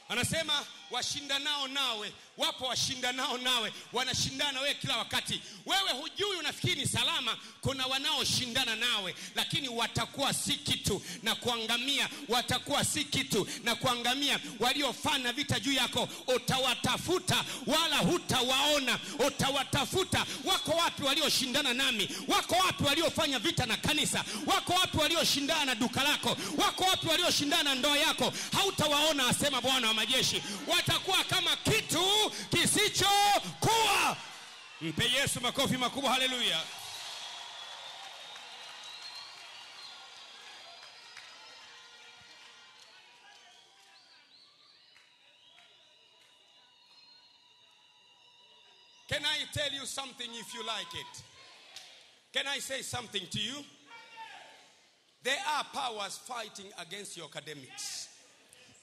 Anasema washindanao nawe. Wapo washindanao nawe, wanashindana wewe kila wakati. Wewe hujui, unafikiri ni salama. Kuna wanaoshindana nawe, lakini watakuwa si kitu na kuangamia. Watakuwa si kitu na kuangamia. Waliofanya vita juu yako utawatafuta wala hutawaona. Utawatafuta. Wako wapi walioshindana nami? Wako wapi waliofanya vita na kanisa? Wako wapi walioshindana na duka lako? Wako wapi walioshindana na ndoa yako? Hautawaona, asema Bwana wa majeshi. Watakuwa kama kitu kisichokuwa. Mpe Yesu makofi makubwa. Haleluya. Can I tell you something if you like it? Can I say something to you? There are powers fighting against your academics.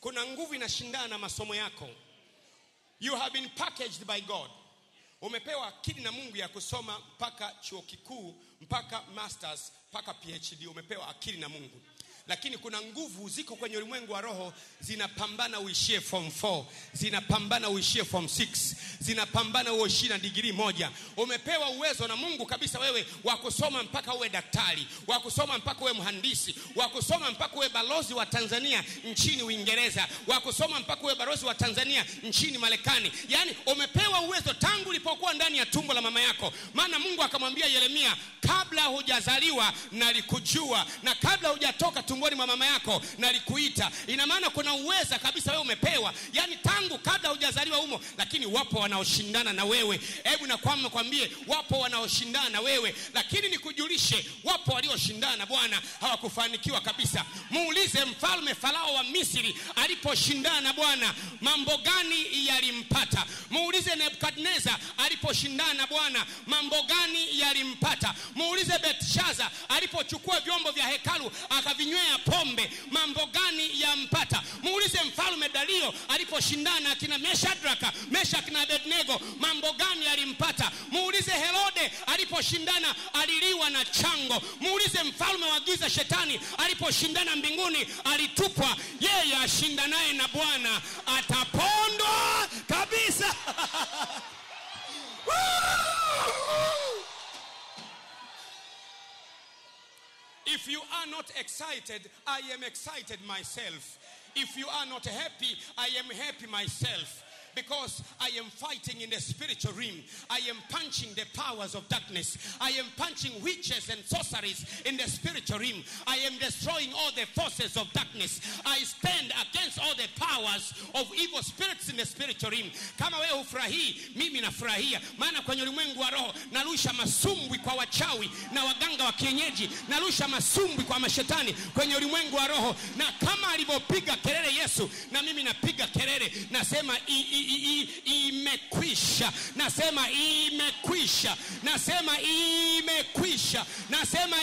Kuna nguvu inashindana na masomo yako. You have been packaged by God. Umepewa akili na Mungu ya kusoma mpaka chuo kikuu, mpaka masters, mpaka PhD. Umepewa akili na Mungu. Lakini kuna nguvu ziko kwenye ulimwengu wa roho, zinapambana uishie form 4, zinapambana uishie form 6, zinapambana uishie na degree 1. Umepewa uwezo na Mungu kabisa wewe wa kusoma mpaka uwe daktari, wa kusoma mpaka uwe mhandisi, wa kusoma mpaka uwe balozi wa Tanzania nchini Uingereza, wa kusoma mpaka uwe balozi wa Tanzania nchini Marekani. Yani umepewa uwezo tangu ulipokuwa ndani ya tumbo la mama yako. Maana Mungu akamwambia Yeremia, kabla hujazaliwa nalikujua, na kabla hujatoka tumboni mwa mama yako nalikuita. Ina maana kuna uweza kabisa wewe umepewa, yani tangu kabla hujazaliwa humo. Lakini wapo wanaoshindana na wewe. Hebu na kwambie, wapo wanaoshindana na wewe. Lakini nikujulishe, wapo walioshindana na Bwana hawakufanikiwa kabisa. Muulize mfalme Farao wa Misri aliposhindana na Bwana, mambo gani yalimpata? Muulize Nebukadneza aliposhindana na Bwana, mambo gani yalimpata? Muulize Belshaza alipochukua vyombo vya hekalu akavinywea pombe, mambo gani yampata? Muulize mfalme Dario aliposhindana na Shadraka, Meshach na Abednego, mambo gani yalimpata? Muulize Herode aliposhindana aliliwa na chango. Muulize mfalme wa giza Shetani aliposhindana mbinguni alitupwa. Yeye ashindanaye na Bwana atapondwa kabisa. If you are not excited, I am excited myself. If you are not happy, I am happy myself. Because I am fighting in the spiritual realm. I am punching the powers of darkness. I am punching witches and sorceries in the spiritual realm. I am destroying all the forces of darkness. I stand against all the powers of evil spirits in the spiritual realm. Kama wewe hufurahii, mimi nafurahia. Maana kwenye ulimwengu wa roho narusha masumbwi kwa wachawi na waganga wa kienyeji. Narusha masumbwi kwa mashetani kwenye ulimwengu wa roho. Na kama alivyopiga kelele Yesu, na mimi napiga kelele, nasema imekwisha. Nasema imekwisha. Nasema imekwisha. Nasema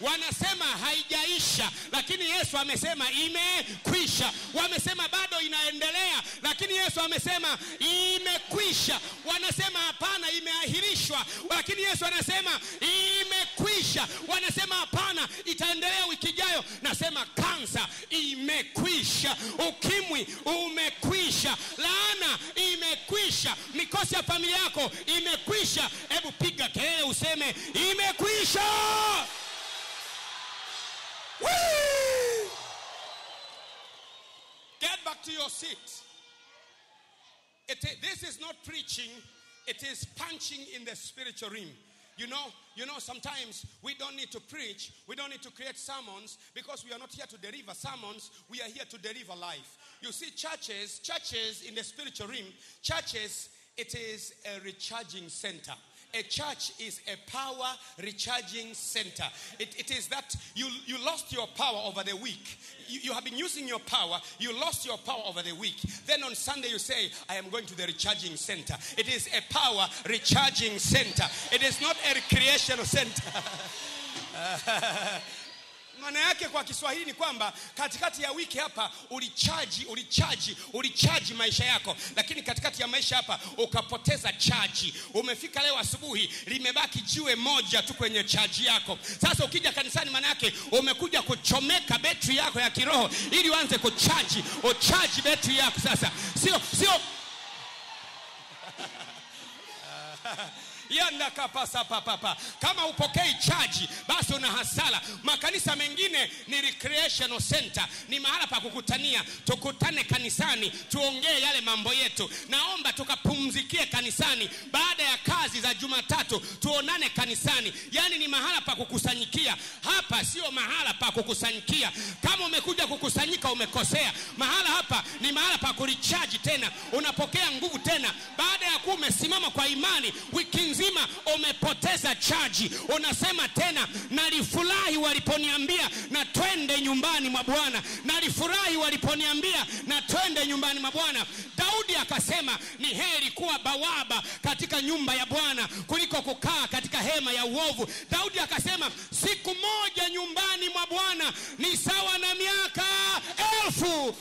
wanasema haijaisha, lakini Yesu amesema imekwisha. Wamesema bado inaendelea, lakini Yesu amesema imekwisha. Wanasema hapana, imeahirishwa, lakini Yesu anasema imekwisha. Wanasema hapana, itaendelea wiki ijayo. Nasema kansa imekwisha, ukimwi umekwisha, laana imekwisha, mikosi ya familia yako imekwisha. Hebu piga kelele useme imekwisha. Whee! Get back to your seat. This is not preaching, it is punching in the spiritual realm. You know, sometimes we don't need to preach, we don't need to create sermons, because we are not here to deliver sermons, we are here to deliver life. You see, churches in the spiritual realm, it is a recharging center. A church is a power recharging center. It is that you lost your power over the week. You have been using your power. You lost your power over the week. Then on Sunday you say, I am going to the recharging center. It is a power recharging center. It is not a recreational center. Maana yake kwa Kiswahili ni kwamba katikati ya wiki hapa ulichaji maisha yako, lakini katikati ya maisha hapa ukapoteza chaji. Umefika leo asubuhi, limebaki jiwe moja tu kwenye chaji yako. Sasa ukija kanisani, maana yake umekuja kuchomeka betri yako ya kiroho ili uanze uchaji betri yako. Sasa sio Yanda kapasa papa. Kama upokei chaji, basi una hasara. Makanisa mengine ni recreational center, ni mahala pa kukutania. Tukutane kanisani, tuongee yale mambo yetu. Naomba tukapumzikie kanisani. Baada ya kazi za Jumatatu, tuonane kanisani. Yani ni mahala pa kukusanyikia. Hapa sio mahala pa kukusanyikia. Kama umekuja kukusanyika, umekosea. Mahala hapa ni mahala pa kurecharge tena. Unapokea nguvu tena. Baada ya kuwa umesimama kwa imani wiki nzima, umepoteza chaji. Unasema tena, nalifurahi waliponiambia na twende nyumbani mwa Bwana. Nalifurahi waliponiambia na twende nyumbani mwa Bwana. Daudi akasema, ni heri kuwa bawaba katika nyumba ya Bwana kuliko kukaa katika hema ya uovu. Daudi akasema, siku moja nyumbani mwa Bwana ni sawa na miaka 1000.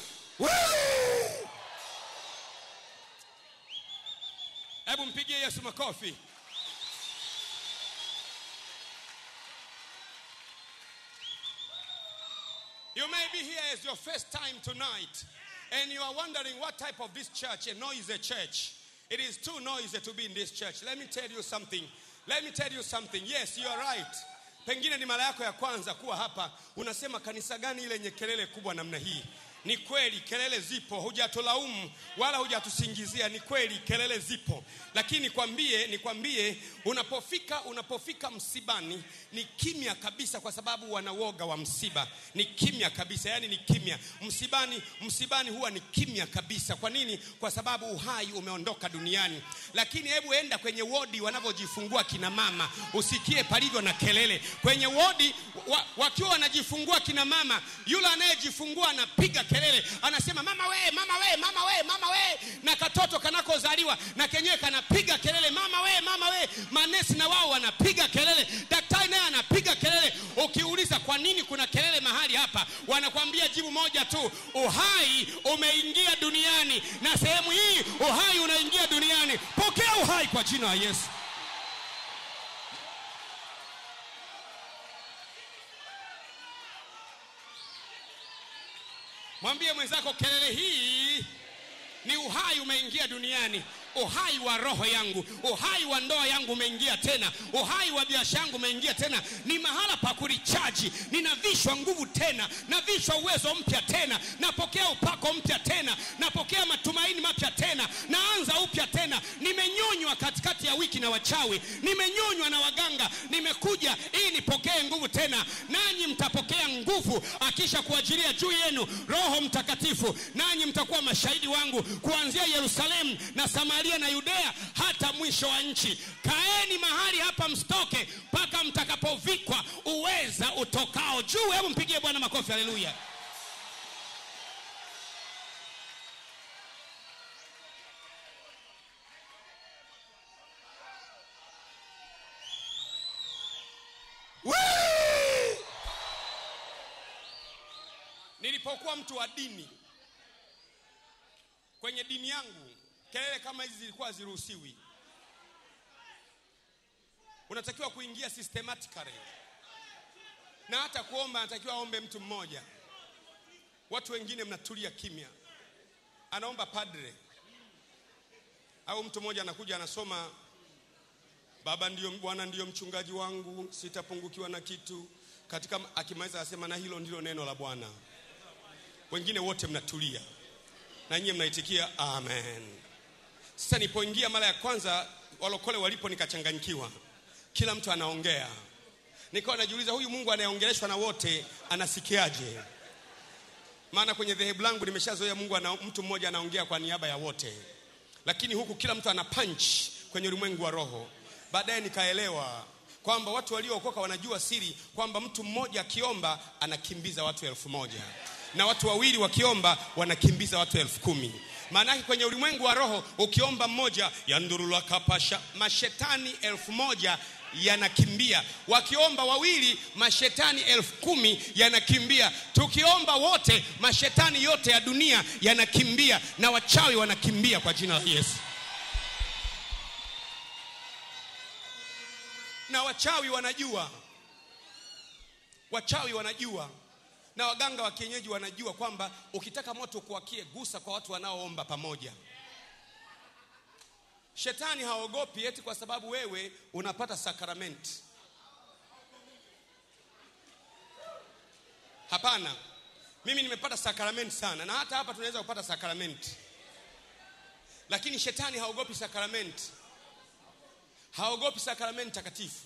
Hebu mpigie Yesu makofi. You may be here as your first time tonight, and you are wondering what type of this church, a noisy church. It is too noisy to be in this church. Let me tell you something. Yes, you are right. Pengine ni mara yako ya kwanza kuwa hapa. Unasema, kanisa gani ile yenye kelele kubwa namna hii? Ni kweli kelele zipo, hujatulaumu wala hujatusingizia. Ni kweli kelele zipo, lakini nikwambie unapofika msibani ni kimya kabisa, kwa sababu wanawoga wa msiba. Ni kimya kabisa, yani ni kimya. Msibani huwa ni kimya kabisa. Kwa nini? Kwa sababu uhai umeondoka duniani. Lakini hebu enda kwenye wodi wanapojifungua kina mama, usikie palivyo na kelele. Kwenye wodi wakiwa wanajifungua kina mama, yule anayejifungua anapiga kelele, anasema mama we, mama we, mama we, mama we. Na katoto kanakozaliwa na kenyewe kanapiga kelele, mama we, mama we. Manesi na wao wanapiga kelele, daktari naye anapiga kelele. Ukiuliza kwa nini kuna kelele mahali hapa, wanakuambia jibu moja tu, uhai umeingia duniani, na sehemu hii uhai unaingia duniani. Pokea uhai kwa jina la Yesu. Mwambie mwenzako, kelele hii ni uhai umeingia duniani. Uhai wa roho yangu, uhai wa ndoa yangu umeingia tena, uhai wa biashara yangu umeingia tena. Ni mahala pa kurecharge. Ninavishwa nguvu tena, navishwa uwezo mpya tena, napokea upako mpya tena, napokea matumaini mapya tena, naanza upya tena. Nimenyonywa katikati ya wiki na wachawi, nimenyonywa na waganga. Nimekuja ili nipokee nguvu tena. Nanyi mtapokea nguvu akisha kuajilia juu yenu Roho Mtakatifu, nanyi mtakuwa mashahidi wangu kuanzia Yerusalemu na Samaria na Yudea hata mwisho wa nchi. Kaeni mahali hapa, mstoke mpaka mtakapovikwa uweza utokao juu. Hebu mpigie Bwana makofi, haleluya. Nilipokuwa mtu wa dini, kwenye dini yangu kelele kama hizi zilikuwa haziruhusiwi. Unatakiwa kuingia systematically, na hata kuomba anatakiwa aombe mtu mmoja. Watu wengine mnatulia kimya. Anaomba padre au mtu mmoja anakuja anasoma, Baba ndio Bwana ndio mchungaji wangu, sitapungukiwa na kitu. Katika akimaliza anasema, na hilo ndilo neno la Bwana. Wengine wote mnatulia na nyinyi mnaitikia amen. Sasa nilipoingia mara ya kwanza, walokole walipo, nikachanganyikiwa. Kila mtu anaongea. Nikawa najiuliza, huyu Mungu anayeongeleshwa na wote anasikiaje? Maana kwenye dhehebu langu nimeshazoea Mungu mtu mmoja anaongea kwa niaba ya wote. Lakini huku kila mtu ana punch kwenye ulimwengu wa roho. Baadaye nikaelewa kwamba watu waliookoka wanajua siri kwamba mtu mmoja akiomba anakimbiza watu 1000, na watu wawili wakiomba wanakimbiza watu 10,000. Maana kwenye ulimwengu wa roho ukiomba mmoja, yandurula kapasha, mashetani 1000 yanakimbia. Wakiomba wawili, mashetani 10,000 yanakimbia. Tukiomba wote, mashetani yote ya dunia yanakimbia na wachawi wanakimbia kwa jina la Yesu. Na wachawi wanajua. Wachawi wanajua. Na waganga wa kienyeji wanajua kwamba ukitaka moto kuwakie, gusa kwa watu wanaoomba pamoja. Shetani haogopi eti kwa sababu wewe unapata sakramenti. Hapana. Mimi nimepata sakramenti sana, na hata hapa tunaweza kupata sakramenti. Lakini shetani haogopi sakramenti. Haogopi sakramenti takatifu.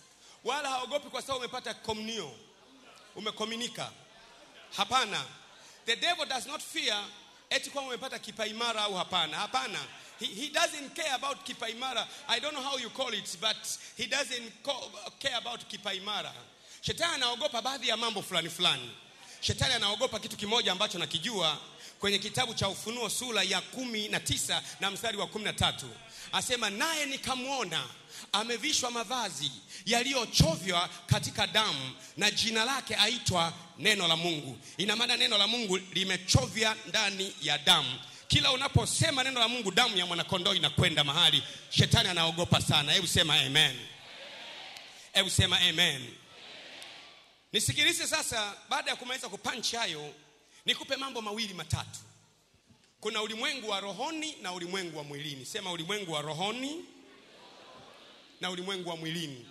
Wala haogopi kwa sababu umepata komunio, umekomunika. Hapana. The devil does not fear eti kwa umepata kipaimara au hapana. Hapana. He doesn't care about kipaimara. I don't know how you call it, but he doesn't care about kipaimara. Shetani anaogopa baadhi ya mambo fulani fulani. Shetani anaogopa kitu kimoja ambacho nakijua kwenye kitabu cha Ufunuo sura ya 19 na mstari wa 13. Asema, naye nikamuona amevishwa mavazi yaliyochovywa katika damu, na jina lake aitwa Neno la Mungu. Ina maana neno la Mungu limechovya ndani ya damu. Kila unaposema neno la Mungu, damu ya mwanakondoo inakwenda mahali. Shetani anaogopa sana. Hebu sema amen. Hebu sema amen. Nisikilize sasa, baada ya kumaliza kupunch hayo, nikupe mambo mawili matatu. Kuna ulimwengu wa rohoni na ulimwengu wa mwilini. Sema ulimwengu wa rohoni na ulimwengu wa mwilini.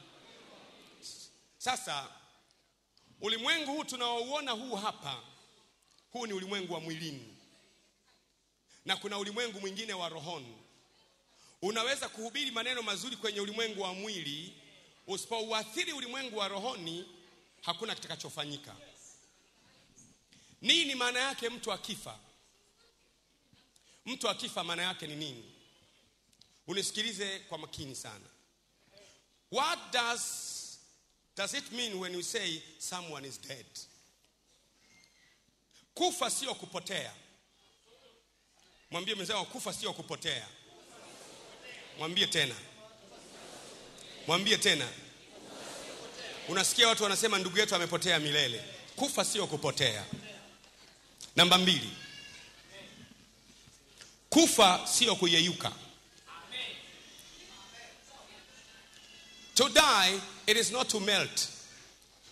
Sasa ulimwengu huu tunaouona huu hapa, huu ni ulimwengu wa mwilini. Na kuna ulimwengu mwingine wa rohoni. Unaweza kuhubiri maneno mazuri kwenye ulimwengu wa mwili, usipouathiri ulimwengu wa rohoni, hakuna kitakachofanyika. Nini maana yake mtu akifa? Mtu akifa maana yake ni nini? Unisikilize kwa makini sana. What does it mean when you say someone is dead? Kufa sio kupotea. Mwambie mwenzako, kufa sio kupotea. Mwambie tena. Mwambie tena. Unasikia watu wanasema ndugu yetu amepotea milele. Kufa sio kupotea. Namba 2. Kufa sio kuyeyuka. To die, it is not to melt.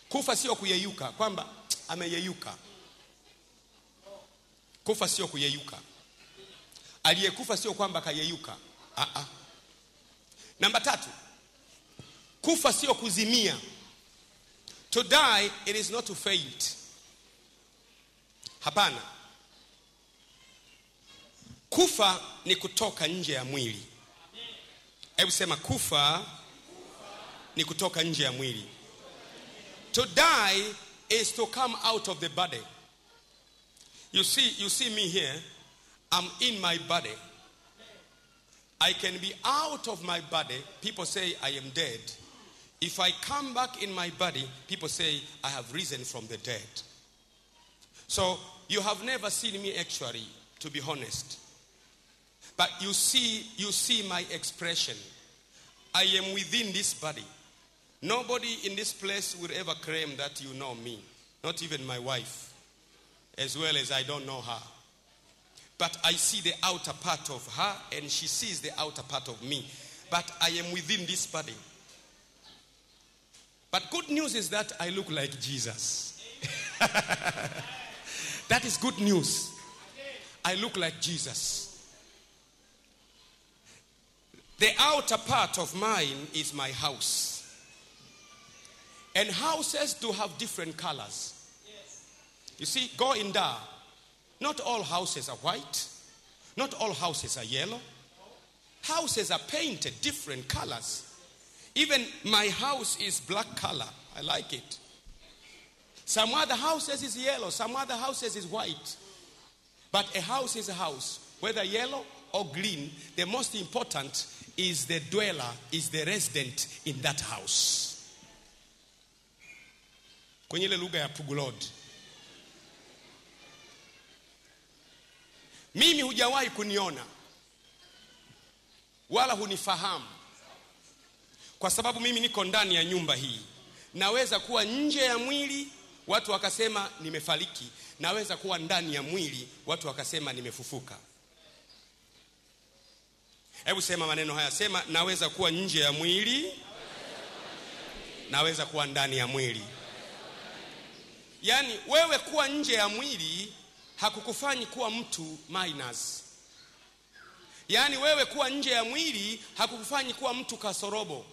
Kufa sio kuyeyuka, kwamba ameyeyuka. Kufa sio kuyeyuka. Aliyekufa sio kwamba kayeyuka. Namba 3. Kufa sio kuzimia. To die, it is not to faint. Hapana. Kufa ni kutoka nje ya mwili. Hebu sema, kufa ni kutoka nje ya mwili. To die is to come out of the body. You see me here. I'm in my body. I can be out of my body. People say I am dead. If I come back in my body, people say I have risen from the dead. So you have never seen me actually, to be honest. But you see my expression. I am within this body. Nobody in this place will ever claim that you know me. Not even my wife. As well as I don't know her. But I see the outer part of her, and she sees the outer part of me. But I am within this body. But good news is that I look like Jesus. That is good news. I look like Jesus. The outer part of mine is my house. And houses do have different colors. You see, go in there. Not all houses are white. Not all houses are yellow. Houses are painted different colors. Even my house is black color. I like it. Some other houses is yellow. Some other houses is white. But a house is a house. Whether yellow or green, the most important is the dweller, is the resident in that house. Kwenye ile lugha ya Pugulod. Mimi hujawahi kuniona wala hunifahamu. Kwa sababu mimi niko ndani ya nyumba hii. Naweza kuwa nje ya mwili, watu wakasema nimefariki. Naweza kuwa ndani ya mwili, watu wakasema nimefufuka. Hebu sema maneno haya, sema naweza kuwa nje ya mwili, naweza kuwa ndani ya mwili. Yaani wewe kuwa nje ya mwili hakukufanyi kuwa mtu minus. Yaani wewe kuwa nje ya mwili hakukufanyi kuwa mtu kasorobo.